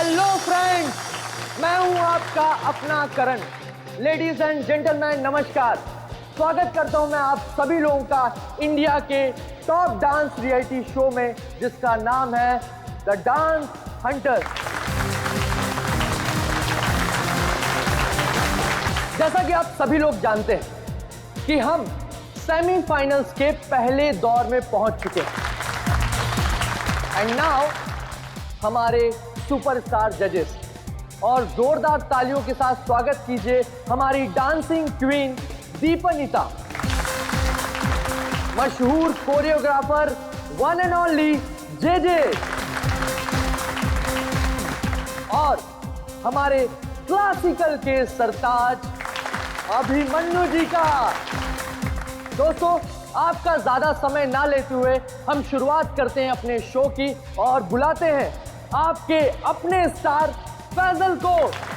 Hello friends, मैं हूं आपका अपना करण। लेडीज एंड जेंटलमैन नमस्कार। स्वागत करता हूं मैं आप सभी लोगों का इंडिया के टॉप डांस रियलिटी शो में, जिसका नाम है द डांस हंटर। जैसा कि आप सभी लोग जानते हैं कि हम सेमीफाइनल्स के पहले दौर में पहुंच चुके हैं। एंड नाउ हमारे सुपरस्टार जजेस, और जोरदार तालियों के साथ स्वागत कीजिए हमारी डांसिंग क्वीन दीपनिता, मशहूर choreographer one and only JJ, और हमारे क्लासिकल के सरताज अभिमन्यु जी का। दोस्तों, आपका ज्यादा समय ना लेते हुए हम शुरुआत करते हैं अपने शो की और बुलाते हैं आपके अपने स्टार फैजल को।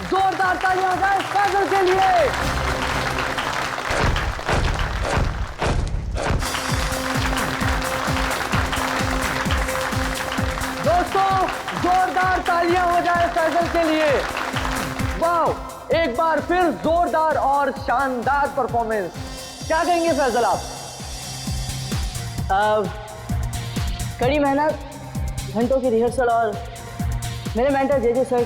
जोरदार तालियां हो जाए फैजल के लिए। दोस्तों, जोरदार तालियां हो जाए फैजल के लिए। वाह, एक बार फिर जोरदार और शानदार परफॉर्मेंस। क्या कहेंगे फैजल आप? कड़ी मेहनत, घंटों की रिहर्सल और मेरे mentor JJ sir.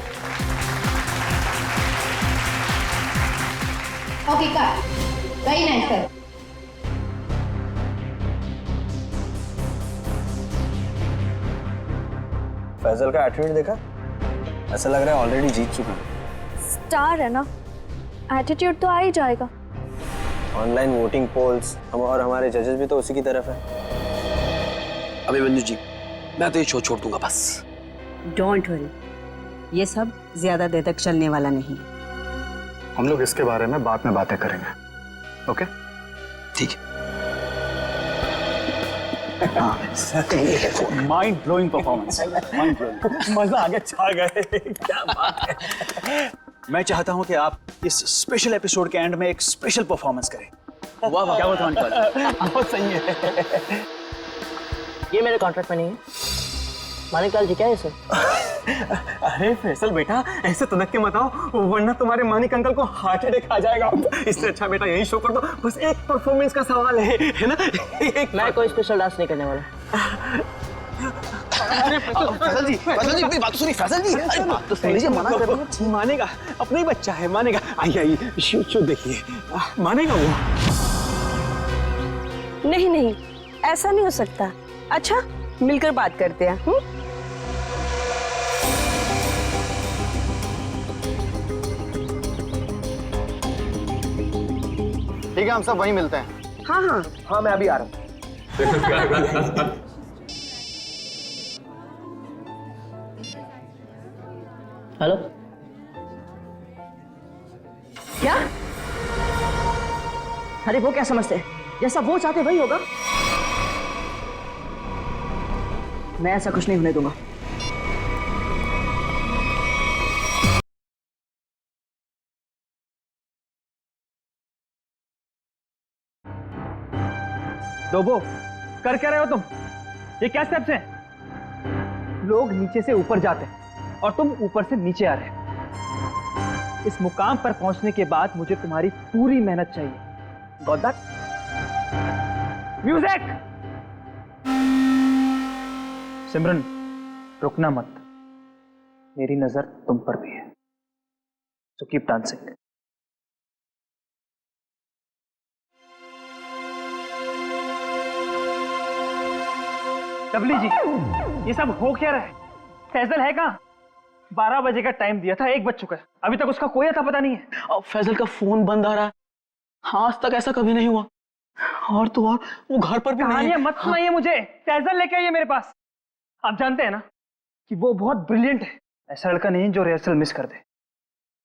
Okay cut, very nice sir. Faisal का एटीट्यूड देखा? ऐसा लग रहा है ऑलरेडी जीत चुका है। स्टार है ना, एटीट्यूड तो आ ही जाएगा। ऑनलाइन वोटिंग पोल्स हम और हमारे जजेस भी तो उसी की तरफ है। अभिमन्यु जी, मैं तो ये शो छोड़ दूंगा बस। डोंट वरी, ये सब ज्यादा देर तक चलने वाला नहीं। हम लोग इसके बारे में बाद में बातें करेंगे, ओके? ठीक है। Mind blowing performance, mind blowing, मजा आ गया, छा गए, क्या बात है। मैं चाहता हूं कि आप इस स्पेशल एपिसोड के एंड में एक स्पेशल परफॉर्मेंस करें। वाह वाह, क्या बात, बहुत सही है। ये मेरे कॉन्ट्रैक्ट में नहीं है। मानिक लाल जी, क्या है सर? अरे फैसल बेटा, ऐसे तनक के मत आओ, वरना तुम्हारे मानिक अंकल को हार्ट अटैक आ जाएगा। इससे अच्छा बेटा यही शो कर दो, बस एक परफॉर्मेंस का सवाल है ना? मैं कोई स्पेशल डांस नहीं करने वाला। फैजल जी, मेरी बात सुनिए। फैजल जी, अरे बात तो सुन लीजिए, मना कर रही है। मानेगा, अपना ही बच्चा है, मानेगा। आइए आइए, शो देखिए, मानेगा वो। नहीं नहीं, ऐसा नहीं हो सकता। अच्छा, मिलकर बात करते हैं। ठीक है, हम सब वहीं मिलते हैं। हाँ हाँ हाँ, मैं अभी आ रहा हूं। हेलो, क्या? अरे वो क्या समझते हैं, जैसा वो चाहते वही होगा। मैं ऐसा कुछ नहीं होने दूंगा। डोबो, कर क्या रहे हो तुम? ये क्या स्टेप्स हैं? लोग नीचे से ऊपर जाते हैं और तुम ऊपर से नीचे आ रहे हो। इस मुकाम पर पहुंचने के बाद मुझे तुम्हारी पूरी मेहनत चाहिए। Got that? म्यूजिक! सिमरन, रुकना मत। मेरी नजर तुम पर भी है, सो कीप डांसिंग। डबली जी, ये सब हो क्या रहा है? फैजल है कहाँ? 12 बजे का टाइम दिया था, 1 बज चुका है, अभी तक उसका कोई अता पता नहीं है। अब फैजल का फोन बंद आ रहा है। हाँ, आज तक ऐसा कभी नहीं हुआ। और तो और वो घर पर भी नहीं कहानियां मत सुनाइए मुझे। फैजल लेके आइए मेरे पास। आप जानते हैं ना कि वो बहुत ब्रिलियंट है। ऐसा लड़का नहीं जो रिहर्सल मिस कर दे,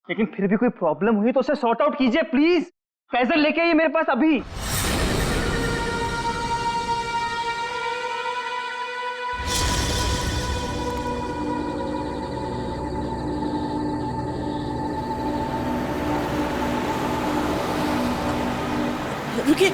लेकिन फिर भी कोई प्रॉब्लम हुई तो उसे सॉर्ट आउट कीजिए प्लीज। फैजल लेके आइए मेरे पास अभी। रुकिए।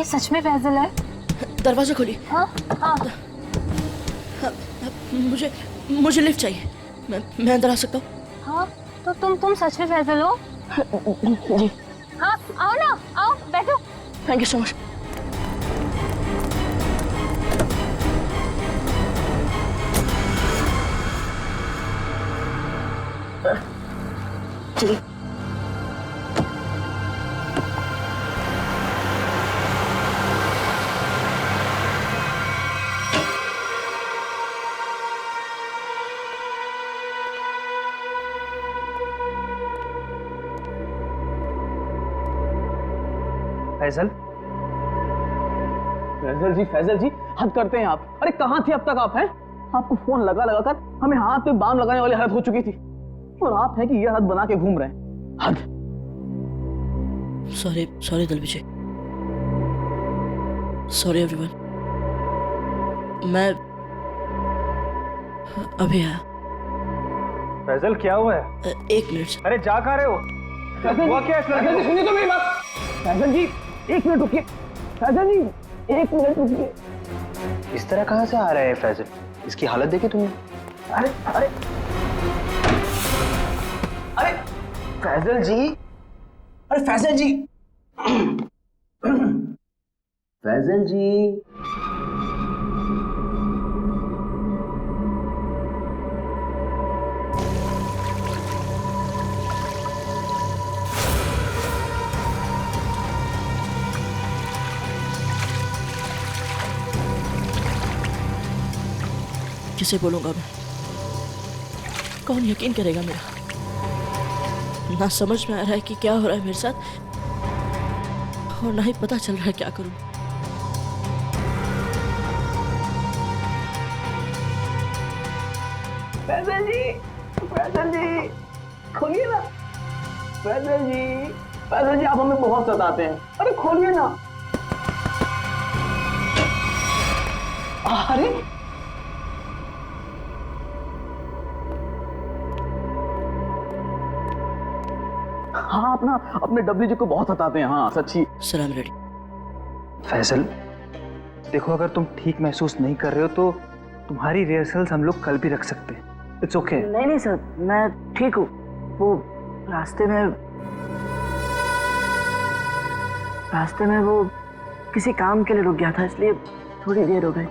ये सच में फैजल है? दरवाजा खोलिए। हाँ हाँ। मुझे लिफ्ट चाहिए। मैं अंदर आ सकता हूँ? हाँ तो तुम सच में फैजल हो? जी। हाँ आओ ना, आओ बैठो। Thank you so much. चलिए। फैजल फैजल जी हद करते हैं आप। अरे कहाँ थे अब तक आप? हैं आपको फोन लगा लगा कर हमें हाथ पे बाम लगाने वाली हालत हो चुकी थी, और आप हैं कि ये हालत बना के घूम रहे हैं। हद। सॉरी दल विजय। Sorry everyone. मैं अभी आया। फैजल क्या हुआ है? एक मिनट। अरे जा कहाँ रहे हो? हुआ क्या है? फैजल जी सुनिए तो मेरी बात। फैजल जी एक मिनट रुकिए। फैजल जी एक मिनट रुकिए। इस तरह कहाँ से आ रहा है फैजल? इसकी हालत देखी तुमने? अरे अरे अरे फैजल जी, अरे फैजल जी, फैजल जी। किसे बोलूंगा मैं? कौन यकीन करेगा मेरा? ना समझ में आ रहा है कि क्या हो रहा है मेरे साथ, और ना ही पता चल रहा है क्या करूं। फैजल जी खोलिए ना। फैजल जी आप हमें बहुत सताते हैं। अरे खोलिए ना। अरे हाँ अपने डब्ल्यू जी को बहुत सताते हैं। हाँ सच्ची। सलाम रेडी। फैजल देखो, अगर तुम ठीक महसूस नहीं कर रहे हो तो तुम्हारी रिहर्सल्स हम लोग कल भी रख सकते हैं। It's okay. नहीं सर, मैं ठीक हूँ। वो रास्ते में वो किसी काम के लिए रुक गया था, इसलिए थोड़ी देर हो गई।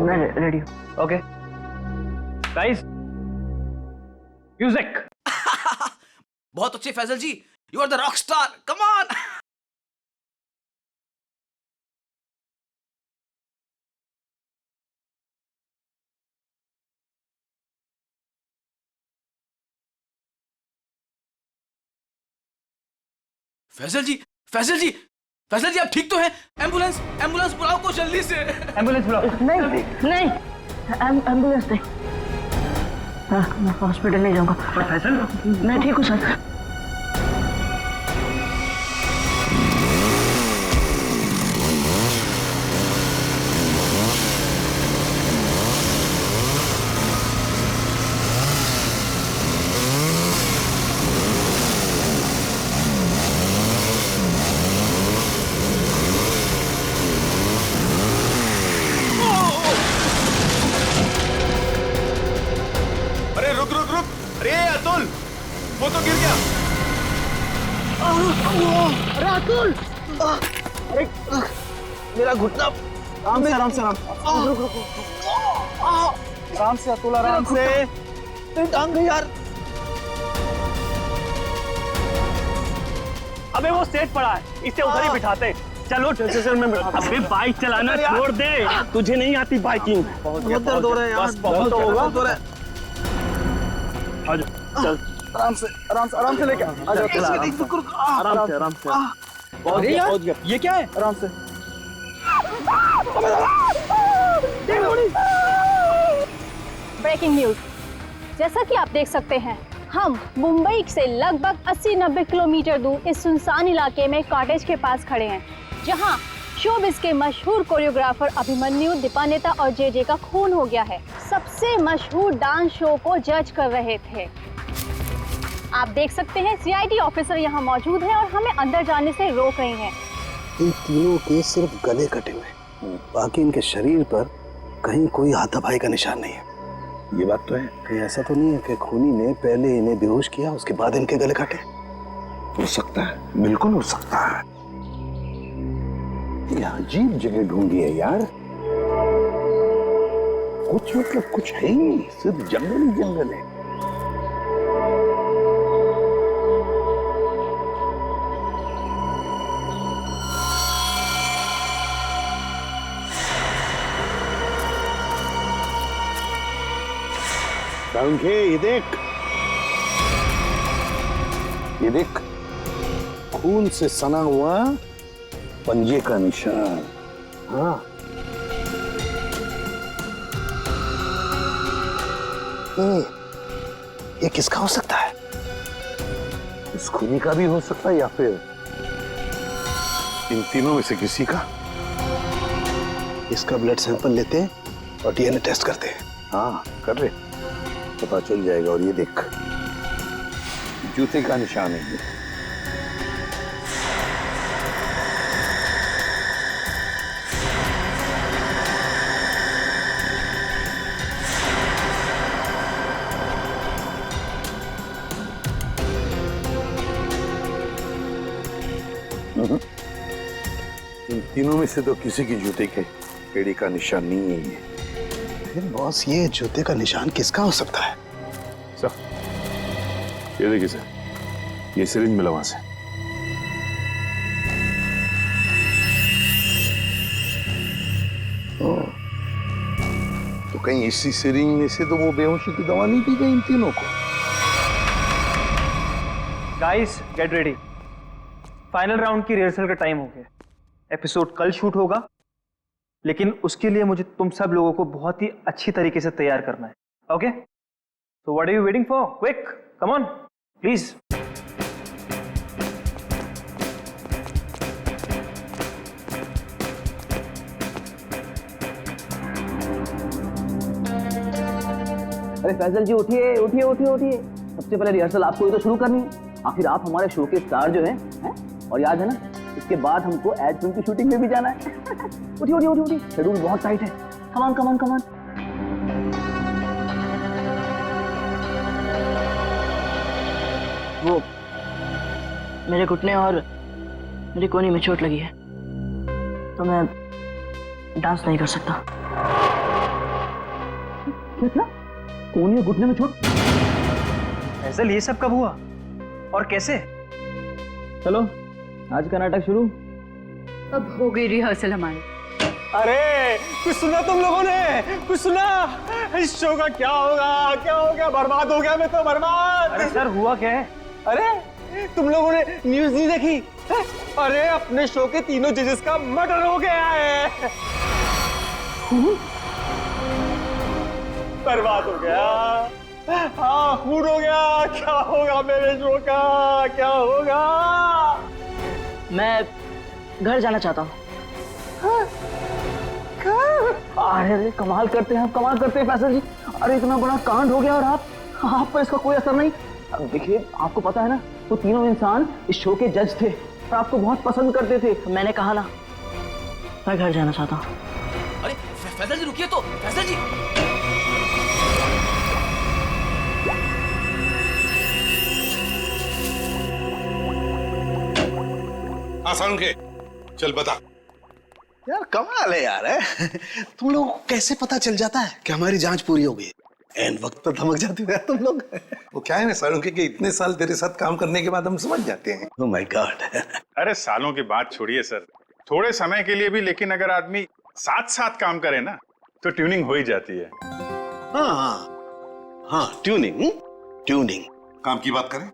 मैं रेडी हूँ। Okay guys, music. बहुत अच्छे Faizal ji, you are the rock star, come on. Faizal ji आप ठीक तो हैं? एम्बुलेंस बुलाओ को जल्दी से। एम्बुलेंस बुलाओ। नहीं एम्बुलेंस नहीं। मैं हॉस्पिटल नहीं जाऊंगा। फैजल मैं ठीक हूँ सर। अरे अतुल, वो तो गिर गया। अरे अतुल, अरे मेरा घुटना। आराम से अतुल, आराम से। टांग गई यार। अबे वो सेट पड़ा है, इसे उधर ही बिठाते। चलो स्टेशन में बैठो। अबे बाइक चलाना छोड़ दे, तुझे नहीं आती बाइकिंग। बहुत दर्द हो रहा है यार। बहुत होगा। चल आराम से लेके आ जाओ। आराम से। अरे यार ये क्या है? आराम से। Breaking news. जैसा कि आप देख सकते हैं, हम मुंबई से लगभग 80-90 किलोमीटर दूर इस सुनसान इलाके में कॉटेज के पास खड़े हैं, जहां शोबिस के मशहूर कोरियोग्राफर अभिमन्यु, दीपानेता और जे का खून हो गया है। सबसे मशहूर डांस शो को जज कर रहे थे। आप देख सकते हैं सीआईडी ऑफिसर यहाँ मौजूद हैं और हमें अंदर जाने से रोक रहे हैं। इन तीनों के सिर्फ गले कटे हुए, बाकी इनके शरीर पर कहीं कोई हाथापाई का निशान नहीं है। ये बात तो है। कहीं ऐसा तो नहीं है कि खूनी ने पहले इन्हें बेहोश किया, उसके बाद इनके गले काटे? हो सकता है, बिल्कुल हो सकता है। ये अजीब जगह ढूंढी है यार, कुछ मतलब कुछ है ही नहीं, सिर्फ जंगल ही जंगल है। सारंगे, ये देख, ये देख, खून से सना हुआ पंजे का निशान। हाँ, ये किसका हो सकता है? इस खूनी का भी हो सकता है या फिर इन तीनों में से किसी का। इसका ब्लड सैंपल लेते हैं और डीएनए टेस्ट करते हैं। हाँ कर ले, पता चल जाएगा। और ये देख, जूते का निशान है ये। इन तीनों में से तो किसी की जूते के एड़ी का निशान नहीं है ये। फिर बॉस, ये जूते का निशान किसका हो सकता है? सर, ये देखिए सर, ये सिरिंज मिला वहां से। तो कहीं इसी सिरिंज में से तो वो बेहोशी की दवा नहीं दी गई इन तीनों को? Guys get ready, final round की रिहर्सल का टाइम हो गया। एपिसोड कल शूट होगा, लेकिन उसके लिए मुझे तुम सब लोगों को बहुत ही अच्छी तरीके से तैयार करना है। Okay, so what are you waiting for? Quick, come on please. अरे फैजल जी, उठिए उठिए उठिए उठिए। सबसे पहले रिहर्सल आपको ही तो शुरू करनी है, आखिर आप हमारे शो के स्टार जो हैं? और याद है ना, इसके बाद हमको एड फिल्म की शूटिंग में भी जाना है। उठिए उठिए उठिए उठिए, शेड्यूल बहुत टाइट है। Come on come on come on. वो मेरे घुटने और मेरी कोहनी में चोट लगी है, तो मैं डांस नहीं कर सकता। क्या? कोहनी और घुटने में चोट? फैजल, ये सब कब हुआ और कैसे? चलो आज का नाटक शुरू। अब हो गई रिहर्सल हमारी। अरे कुछ सुना तुम लोगों ने? कुछ सुना? इस शो का क्या होगा? क्या हो गया? बर्बाद हो गया मैं तो, बर्बाद। अरे सर, हुआ क्या है? अरे तुम लोगों ने न्यूज़ नहीं देखी? अरे अपने शो के तीनों जजेस का मर्डर हो गया है। बर्बाद हो गया। हाँ, खून हो गया। क्या होगा मेरे शो का? क्या होगा? मैं घर जाना चाहता हूँ। अरे कमाल करते हैं आप, कमाल करते हैं फैसल जी। अरे इतना बड़ा कांड हो गया और आप पर इसका कोई असर नहीं। अब देखिए, आपको पता है ना, वो तीनों इंसान इस शो के जज थे और आपको बहुत पसंद करते थे। मैंने कहा ना, मैं घर जाना चाहता हूँ। अरे फैजल जी रुकिए तो, फैजल जी। आसान के चल बता। यार कमाल है यार, है? तुम लोगों को कैसे पता चल जाता है कि हमारी जांच पूरी हो गई? एन वक्त पर धमक जाते हो यार तुम लोग। वो क्या है ना सारुंके के इतने साल तेरे साथ काम करने के बाद हम समझ जाते हैं। Oh my God. अरे सालों की बात छोड़िए सर, थोड़े समय के लिए भी, लेकिन अगर आदमी साथ साथ काम करे ना तो ट्यूनिंग हो ही जाती है। हाँ, ट्यूनिंग। काम की बात करें?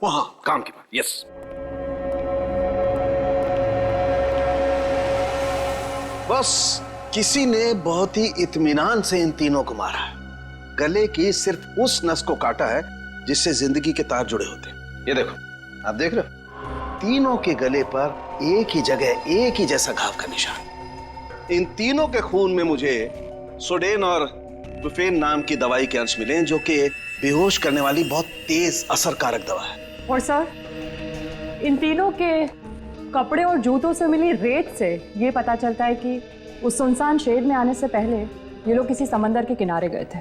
वो हाँ, काम की बात। यस। बस किसी ने बहुत ही इत्मीनान से इन तीनों को मारा है। गले की सिर्फ उस नस को काटा है जिससे जिंदगी के तार जुड़े होते हैं। ये देखो, आप देख रहे हो, तीनों के गले पर एक ही जगह एक ही जैसा घाव का निशान। इन तीनों के खून में मुझे सोडेन और बुफेन नाम की दवाई के अंश मिले, जो कि बेहोश करने वाली बहुत तेज असरकारक दवा है। और सर, इन तीनों के कपड़े और जूतों से मिली रेत से ये पता चलता है कि उस सुनसान शेड में आने से पहले ये लोग किसी समंदर के किनारे गए थे।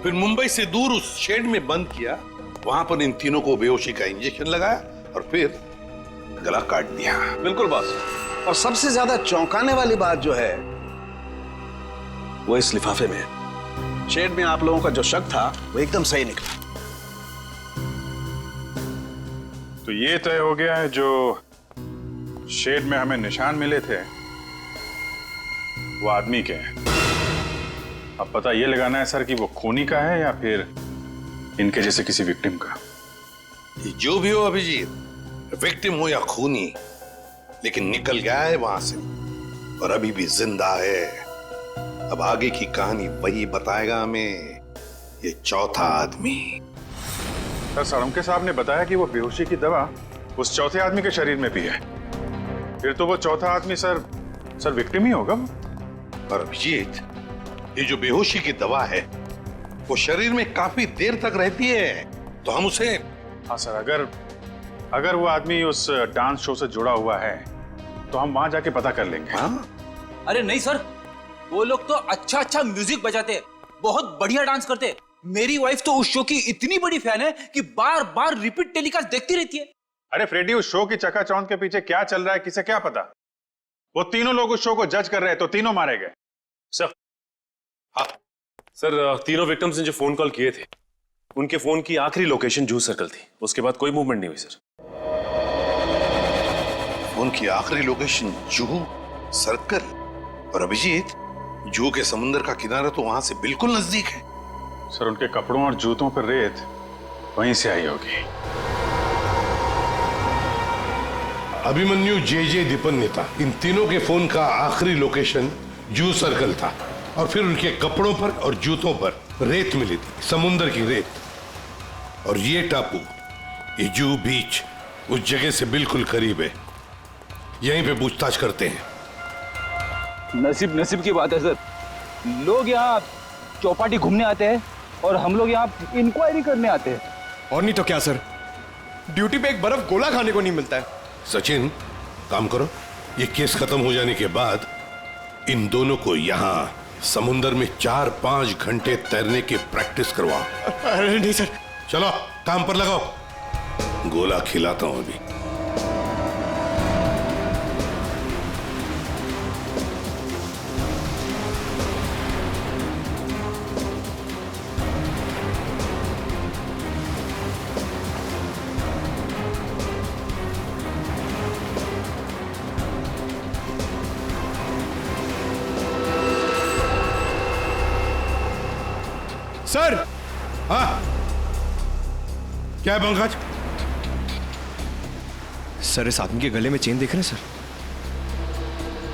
फिर मुंबई से दूर उस शेड में बंद किया, वहां पर इन तीनों को बेहोशी का इंजेक्शन लगाया और फिर गला काट दिया। बिल्कुल बॉस। और सबसे ज्यादा चौंकाने वाली बात जो है वो इस लिफाफे में है। शेड में आप लोगों का जो शक था वो एकदम सही निकला। तो ये तय हो गया है जो शेड में हमें निशान मिले थे वो आदमी के हैं। अब पता ये लगाना है सर कि वो खूनी का है या फिर इनके जैसे किसी विक्टिम का। जो भी हो अभिजीत, विक्टिम हो या खूनी, लेकिन निकल गया है वहां से और अभी भी जिंदा है। अब आगे की कहानी वही बताएगा हमें, ये चौथा आदमी। सर सालुंके साहब ने बताया कि वो बेहोशी की दवा उस चौथे आदमी के शरीर में भी है। फिर तो वो चौथा आदमी सर विक्टिम ही होगा। और अभिजीत, ये जो बेहोशी की दवा है वो शरीर में काफी देर तक रहती है, तो हम उसे। हाँ सर, अगर वो आदमी उस डांस शो से जुड़ा हुआ है तो हम वहां जाके पता कर लेंगे। हाँ? अरे नहीं सर, वो लोग तो अच्छा म्यूजिक बजाते, बहुत बढ़िया डांस करते। मेरी वाइफ तो उस शो की इतनी बड़ी फैन है कि बार बार रिपीट टेलीकास्ट देखती रहती है। अरे फ्रेडी, उस शो की चकाचौंध के पीछे क्या चल रहा है किसे क्या पता। वो तीनों लोग उस शो को जज कर रहे हैं तो तीनों मारे गए। सर, हाँ सर, तीनों विक्टिम्स ने जो फोन कॉल किए थे उनके फोन की आखिरी लोकेशन जूह सर्कल थी। उसके बाद कोई मूवमेंट नहीं हुई सर। फोन की आखिरी लोकेशन जूह सर्कल? और अभिजीत, जूह के समुद्र का किनारा तो वहां से बिल्कुल नजदीक है। सर उनके कपड़ों और जूतों पर रेत वहीं से आई होगी। अभिमन्यु जे दीपन नेता, इन तीनों के फोन का आखिरी लोकेशन जूह सर्कल था और फिर उनके कपड़ों पर और जूतों पर रेत मिली थी, समुद्र की रेत। और ये टापू, ये जूह बीच, उस जगह से बिल्कुल करीब है। यहीं पे पूछताछ करते हैं। नसीब की बात है सर, लोग यहाँ चौपाटी घूमने आते हैं और हम लोग यहाँ इंक्वायरी करने आते हैं। और नहीं तो क्या सर, ड्यूटी पे एक बर्फ गोला खाने को नहीं मिलता है। सचिन, काम करो, ये केस खत्म हो जाने के बाद इन दोनों को यहाँ समुंदर में 4-5 घंटे तैरने की प्रैक्टिस करवाओ। अरे नहीं सर। चलो काम पर लगाओ, गोला खिलाता हूं अभी। सर। हाँ, क्या है पंकज? सर, इस आदमी के गले में चेन देख रहे हैं सर?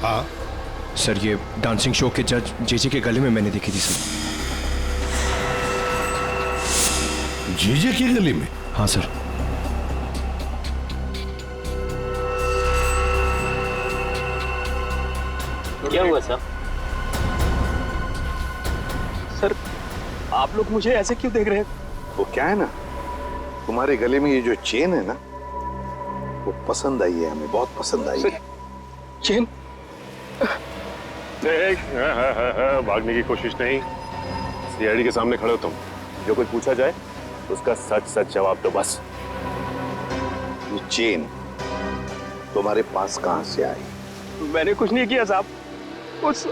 हाँ सर, ये डांसिंग शो के जज जेजे के गले में मैंने देखी थी सर। जेजे के गले में? हाँ सर। क्या हुआ सर? सर, आप लोग मुझे ऐसे क्यों देख रहे हैं? वो क्या है ना, तुम्हारे गले में ये जो चेन है ना, वो पसंद आई है हमें, बहुत पसंद आई है। चेन? भागने की कोशिश नहीं, सीआईडी के सामने खड़े हो तुम। जो कुछ पूछा जाए उसका सच सच जवाब दो बस। ये चेन तुम्हारे पास कहां से आई? मैंने कुछ नहीं किया साहब, उस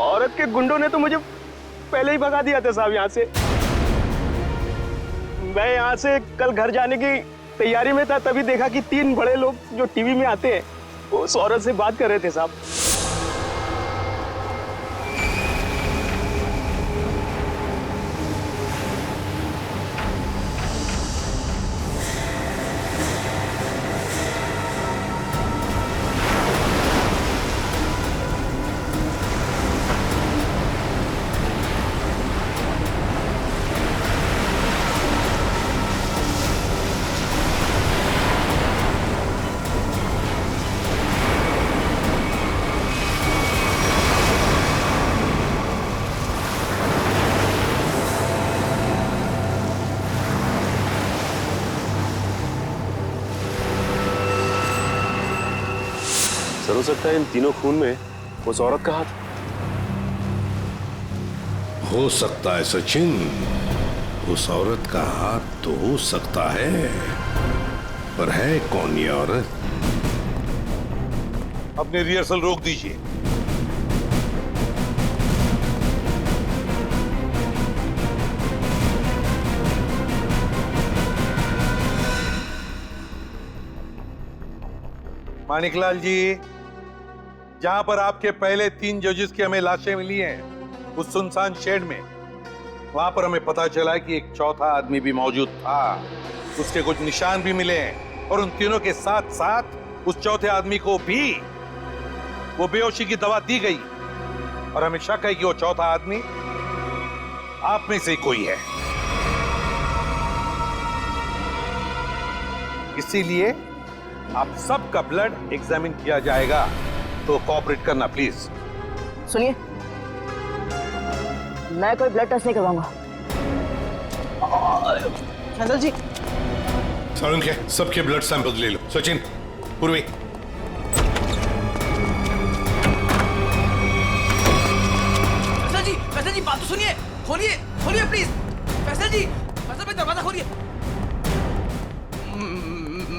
औरत के गुंडों ने तो मुझे पहले ही भगा दिया था साहब यहाँ से। मैं यहाँ से कल घर जाने की तैयारी में था, तभी देखा कि 3 बड़े लोग जो टीवी में आते हैं वो उस औरत से बात कर रहे थे साहब। हो सकता है इन तीनों खून में उस औरत का हाथ। हो सकता है सचिन, उस औरत का हाथ तो हो सकता है, पर है कौन ये औरत? अपनी रिहर्सल रोक दीजिए। मानिकलाल जी, जहां पर आपके पहले 3 जजेस की हमें लाशें मिली हैं, उस सुनसान शेड में, वहां पर हमें पता चला कि एक चौथा आदमी भी मौजूद था। उसके कुछ निशान भी मिले हैं और उन तीनों के साथ साथ उस चौथे आदमी को भी वो बेहोशी की दवा दी गई और हमें शक है कि वो चौथा आदमी आप में से कोई है। इसीलिए आप सबका ब्लड एग्जामिन किया जाएगा, तो कोऑपरेट करना प्लीज। सुनिए, मैं कोई ब्लड टेस्ट नहीं करवाऊंगा। फैजल जी, सारुण के सबके ब्लड सैंपल ले लो। सचिन, पूर्वी। फैसल जी बात तो सुनिए, खोलिए खोलिए प्लीज। फैसल जी, फैसल भाई दरवाजा खोलिए।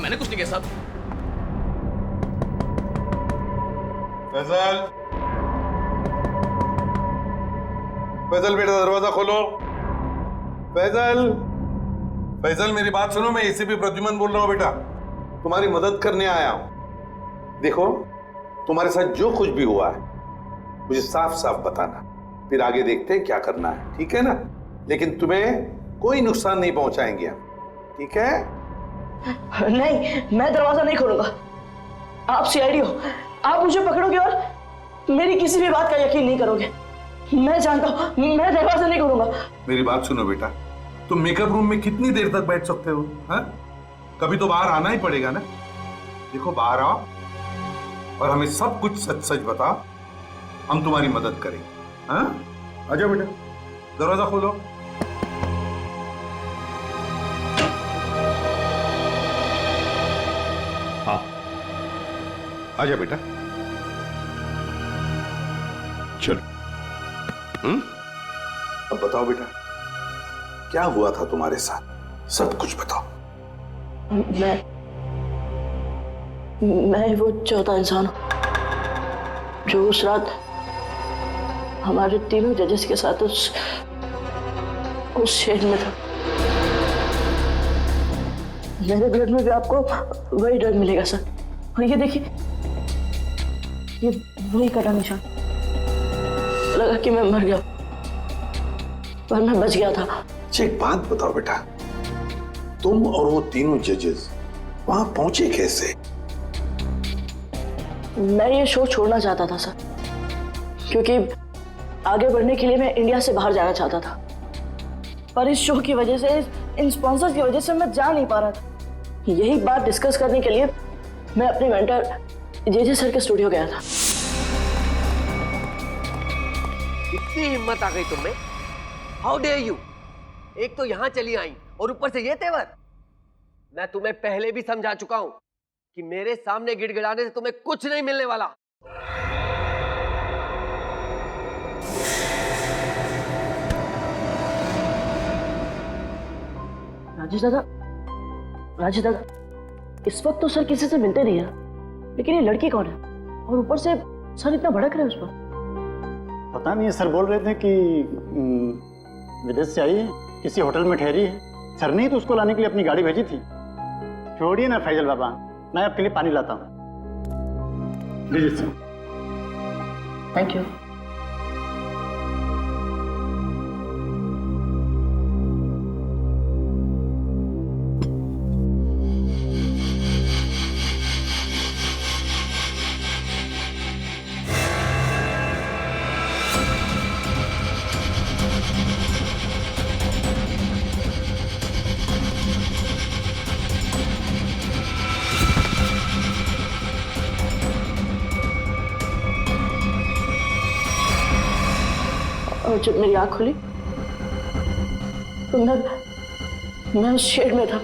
मैंने कुछ नहीं किया साहब। फैजल, फैजल बेटा दरवाजा खोलो। फैजल, फैजल मेरी बात सुनो, मैं एसीपी प्रद्युमन बोल रहा हूं बेटा, तुम्हारी मदद करने आया हूं। देखो, तुम्हारे साथ जो कुछ भी हुआ है मुझे साफ साफ बताना, फिर आगे देखते हैं क्या करना है, ठीक है ना? लेकिन तुम्हें कोई नुकसान नहीं पहुंचाएंगे हम, ठीक है? नहीं, मैं दरवाजा नहीं खोलूंगा। आप सीआईडी हो, आप मुझे पकड़ोगे और मेरी किसी भी बात का यकीन नहीं करोगे। मैं जानता हूं, मैं दरवाजा नहीं खोलूंगा। मेरी बात सुनो बेटा, तुम मेकअप रूम में कितनी देर तक बैठ सकते हो? हाँ? कभी तो बाहर आना ही पड़ेगा ना। देखो, बाहर आओ और हमें सब कुछ सच सच बताओ, हम तुम्हारी मदद करेंगे। हाँ? आजा बेटा, दरवाजा खोलो। हाँ, आजा बेटा, चलो। अब बताओ बेटा, क्या हुआ था तुम्हारे साथ? सब कुछ बताओ। मैं वो चौथा इंसान हूं जो उस रात हमारे तीनों जजेस के साथ उस शेड में था। मेरे ब्लड में भी आपको वही ड्रग मिलेगा सर। और ये देखिए, ये वही कटा निशान। लगा कि मैं मर गया, पर मैं बच गया था। एक बात बताओ बेटा, तुम और वो तीनों जजेस वहां पहुंचे कैसे? मैं ये शो छोड़ना चाहता था सर, क्योंकि आगे बढ़ने के लिए मैं इंडिया से बाहर जाना चाहता था। पर इस शो की वजह से, इन स्पॉन्सर्स की वजह से मैं जा नहीं पा रहा था। यही बात डिस्कस करने के लिए मैं अपने मेंटर जेजे सर के स्टूडियो गया था। इतनी हिम्मत आ गई तुममें? How dare you! एक तो यहां चली आई और ऊपर से ये तेवर। मैं तुम्हें पहले भी समझा चुका हूं कि मेरे सामने गिड़गिड़ाने से तुम्हें कुछ नहीं मिलने वाला। राजेश दादा, इस वक्त तो सर किसी से मिलते नहीं है, लेकिन ये लड़की कौन है? और ऊपर से सर इतना भड़क रहे हैं उस पर। पता नहीं, सर बोल रहे थे कि विदेश से आई है, किसी होटल में ठहरी है। सर ने ही तो उसको लाने के लिए अपनी गाड़ी भेजी थी। छोड़िए ना फैजल बाबा, मैं आपके लिए पानी लाता हूँ। लीजिए सर। Thank you. और जब मेरी आंख खुली तो मैं उस शेड में था।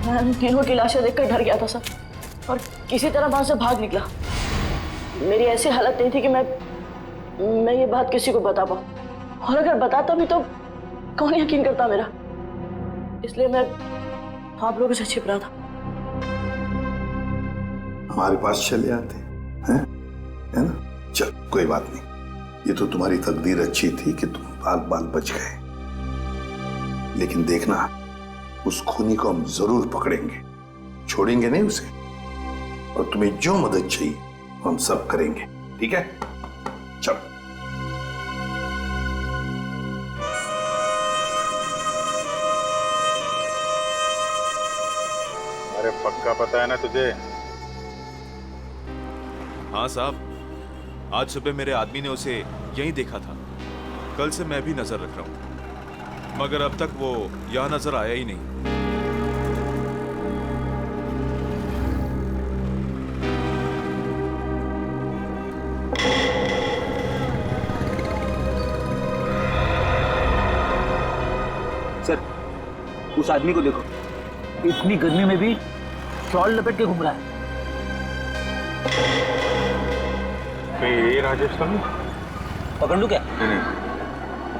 मैं उन तीनों की लाशें देखकर डर गया था सर, और किसी तरह वहां से भाग निकला। मेरी ऐसी हालत नहीं थी कि मैं ये बात किसी को बता पाऊं, और अगर बताता भी तो कौन यकीन करता मेरा। इसलिए मैं आप लोगों से छिप रहा था। हमारे पास चले आते हैं, है ना? चल कोई बात नहीं, ये तो तुम्हारी तकदीर अच्छी थी कि तुम बाल बाल बच गए। लेकिन देखना, उस खूनी को हम जरूर पकड़ेंगे, छोड़ेंगे नहीं उसे। और तुम्हें जो मदद चाहिए हम सब करेंगे, ठीक है? चलो। अरे पक्का पता है ना तुझे? हाँ साहब, आज सुबह मेरे आदमी ने उसे यहीं देखा था। कल से मैं भी नजर रख रहा हूं, मगर अब तक वो यहां नजर आया ही नहीं। सर, उस आदमी को देखो, इतनी गर्मी में भी शॉल लपेट के घूम रहा है। ये राजेश तो नहीं? पकड़ लूं क्या? नहीं,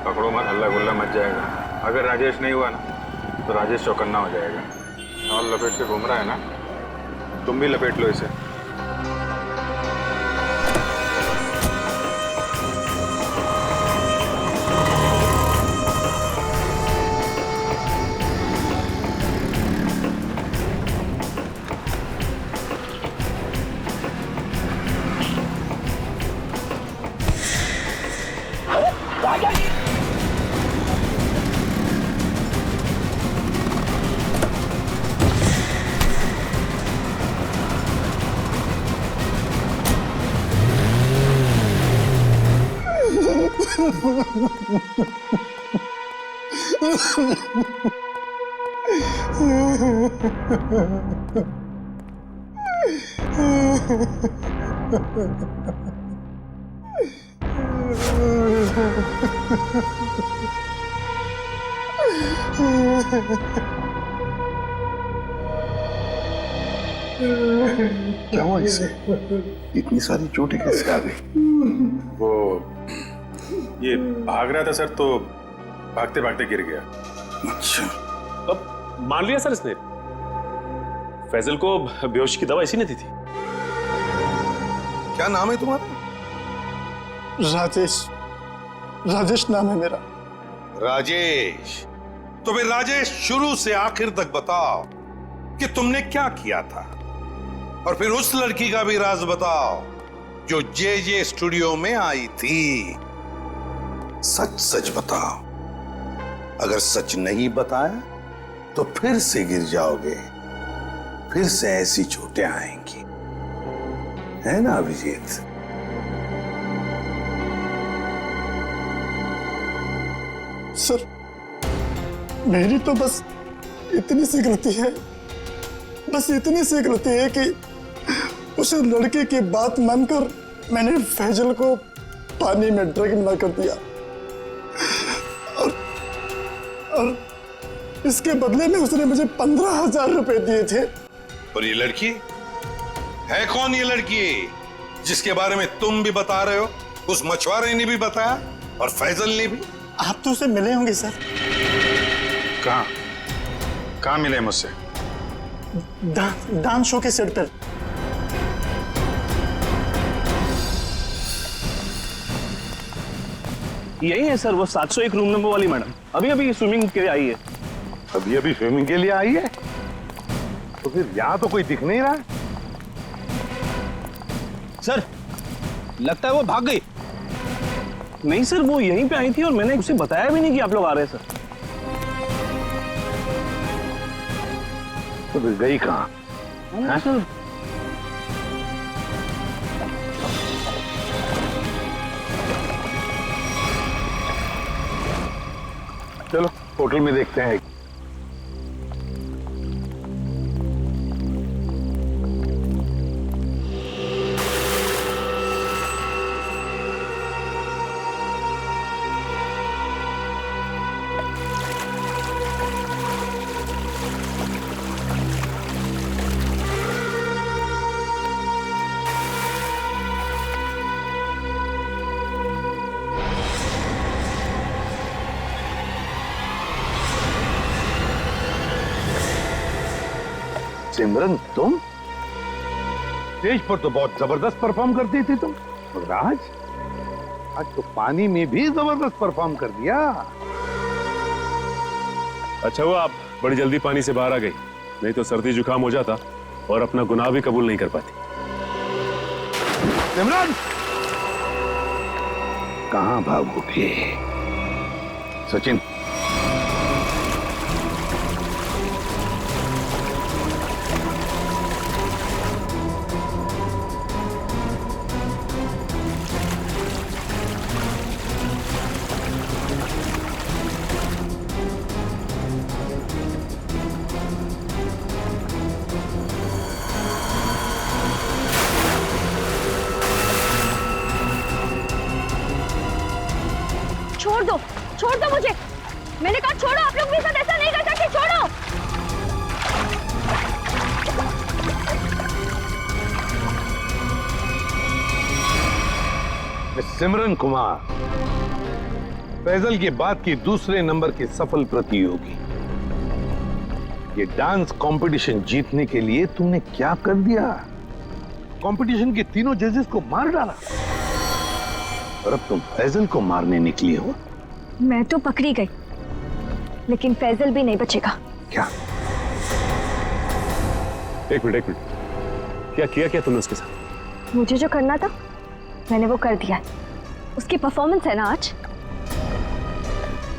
पकड़ो मत, हल्ला गुल्ला मच जाएगा। अगर राजेश नहीं हुआ ना तो राजेश चौकन्ना हो जाएगा। शॉल लपेट के घूम रहा है ना, तुम भी लपेट लो इसे। क्या हुआ इसे? इतनी सारी चोटें कैसे आ गई? वो ये भाग रहा था सर, तो भागते भागते गिर गया। अच्छा, अब मान लिया सर इसने। फैजल को बेहोशी की दवा इसी ने दी थी। क्या नाम है तुम्हारा? राजेश। राजेश नाम है मेरा। राजेश? तो फिर राजेश, शुरू से आखिर तक बताओ कि तुमने क्या किया था, और फिर उस लड़की का भी राज बताओ जो जे स्टूडियो में आई थी। सच सच बताओ। अगर सच नहीं बताया तो फिर से गिर जाओगे, फिर से ऐसी चोटें आएंगी, है ना अभिजीत? सर, मेरी तो बस इतनी सी गलती है, बस इतनी सी गलती है कि उस लड़के की बात मानकर मैंने फैजल को पानी में ड्रग मिला कर दिया, और इसके बदले में उसने मुझे 15,000 रुपए दिए थे। और ये लड़की है कौन? ये लड़की जिसके बारे में तुम भी बता रहे हो, उस मछुआरे ने भी बताया और फैजल ने भी। आप तो उसे मिले होंगे सर। कहाँ मिले मुझसे? डांस शो के सेट पर। यही है सर, वो 701 रूम नंबर वाली मैडम। अभी अभी स्विमिंग के लिए आई है। अभी अभी स्विमिंग के लिए आई है? तो फिर यहाँ तो कोई दिख नहीं रहा। सर, लगता है वो भाग गई। नहीं सर, वो यहीं पे आई थी और मैंने उसे बताया भी नहीं कि आप लोग आ रहे हैं सर। तो फिर गई कहाँ? सर, चलो होटल में देखते हैं। सिमरन तुम स्टेज पर तो बहुत जबरदस्त परफॉर्म करती थी तुम, मगर आज तो पानी में भी जबरदस्त परफॉर्म कर दिया। अच्छा हुआ आप बड़ी जल्दी पानी से बाहर आ गई, नहीं तो सर्दी जुकाम हो जाता और अपना गुनाह भी कबूल नहीं कर पाती। सिमरन कहां भागोगे? सचिन छोड़ दो मुझे, मैंने कहा छोड़ो। आप लोग मेरे साथ ऐसा नहीं कर सकते, छोड़ो। सिमरन कुमार, फैजल के बाद की दूसरे नंबर की सफल प्रतियोगी। ये डांस कंपटीशन जीतने के लिए तुमने क्या कर दिया? कंपटीशन के तीनों जजेस को मार डाला और अब तुम फैजल को मारने निकली हो। मैं तो पकड़ी गई, लेकिन फैजल भी नहीं बचेगा। क्या? एक मिनट, क्या किया तुमने उसके साथ? मुझे जो करना था मैंने वो कर दिया। उसकी परफॉर्मेंस है ना आज,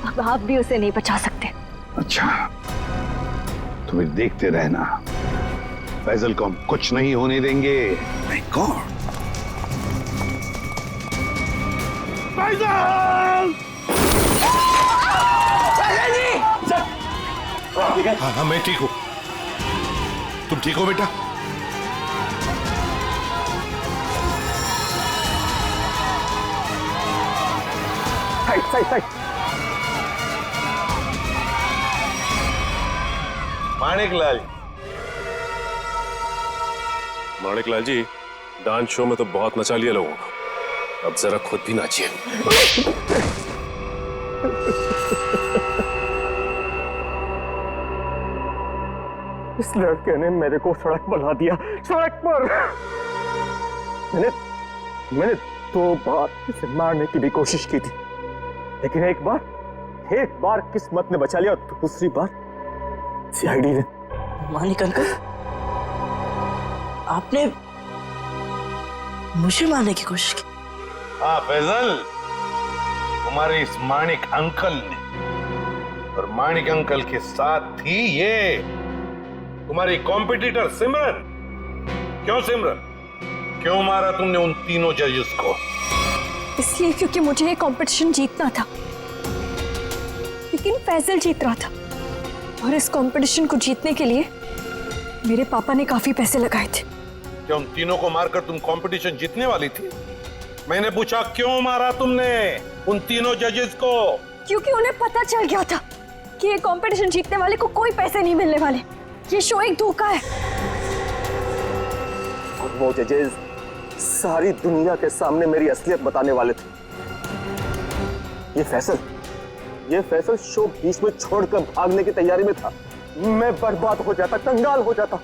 अब आप भी उसे नहीं बचा सकते। अच्छा, तुम्हें देखते रहना, फैजल को हम कुछ नहीं होने देंगे। My god, Faisal! हाँ, मैं ठीक हूँ। तुम ठीक हो बेटा? Side. Maniklal ji, dance show में तो बहुत नचा लिया लोगों को, अब जरा खुद भी नाचिए। इस लड़के ने मेरे को सड़क पर ला दिया, सड़क पर। मैंने 2 बार इसे मारने की भी कोशिश की थी, लेकिन एक बार किस्मत ने बचा लिया और दूसरी बार सीआईडी ने। मानिक अंकल, आपने मुझे मारने की कोशिश की? हाँ फैजल, तुम्हारे इस माणिक अंकल ने, और माणिक अंकल के साथ थी ये तुम्हारी कॉम्पिटिटर सिमरन। क्यों सिमरन, क्यों मारा तुमने उन तीनों जजेस को? इसलिए क्योंकि मुझे ये कंपटीशन जीतना था, लेकिन फैजल जीत रहा था, और इस कंपटीशन को जीतने के लिए मेरे पापा ने काफी पैसे लगाए थे। क्या उन तीनों को मारकर तुम कंपटीशन जीतने वाली थी? मैंने पूछा क्यों मारा तुमने उन तीनों जजेस को? क्योंकि उन्हें पता चल गया था कि ये कंपटीशन जीतने वाले को कोई पैसे नहीं मिलने वाले, ये शो एक धोखा है। और वो जजेस सारी दुनिया के सामने मेरी असलियत बताने वाले थे। ये फैसल शो बीच में छोड़कर भागने की तैयारी में था। मैं बर्बाद हो जाता, कंगाल हो जाता।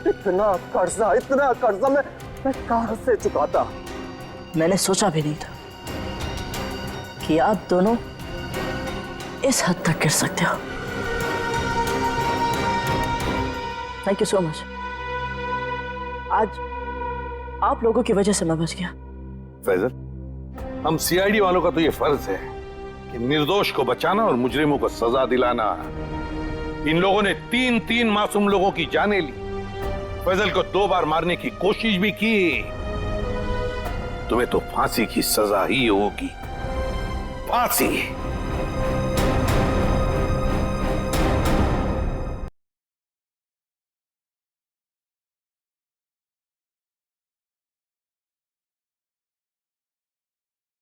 इतना कर्जा मैं कहां से चुकाता? मैंने सोचा भी नहीं था कि आप दोनों इस हद तक गिर सकते हो। Thank you so much. आज आप लोगों की वजह से मैं बच गया। फैजल, हम सीआईडी वालों का तो ये फर्ज है कि निर्दोष को बचाना और मुजरिमों को सजा दिलाना। इन लोगों ने 3 मासूम लोगों की जानें ली, फैजल को 2 बार मारने की कोशिश भी की। तुम्हें तो फांसी की सजा ही होगी, फांसी।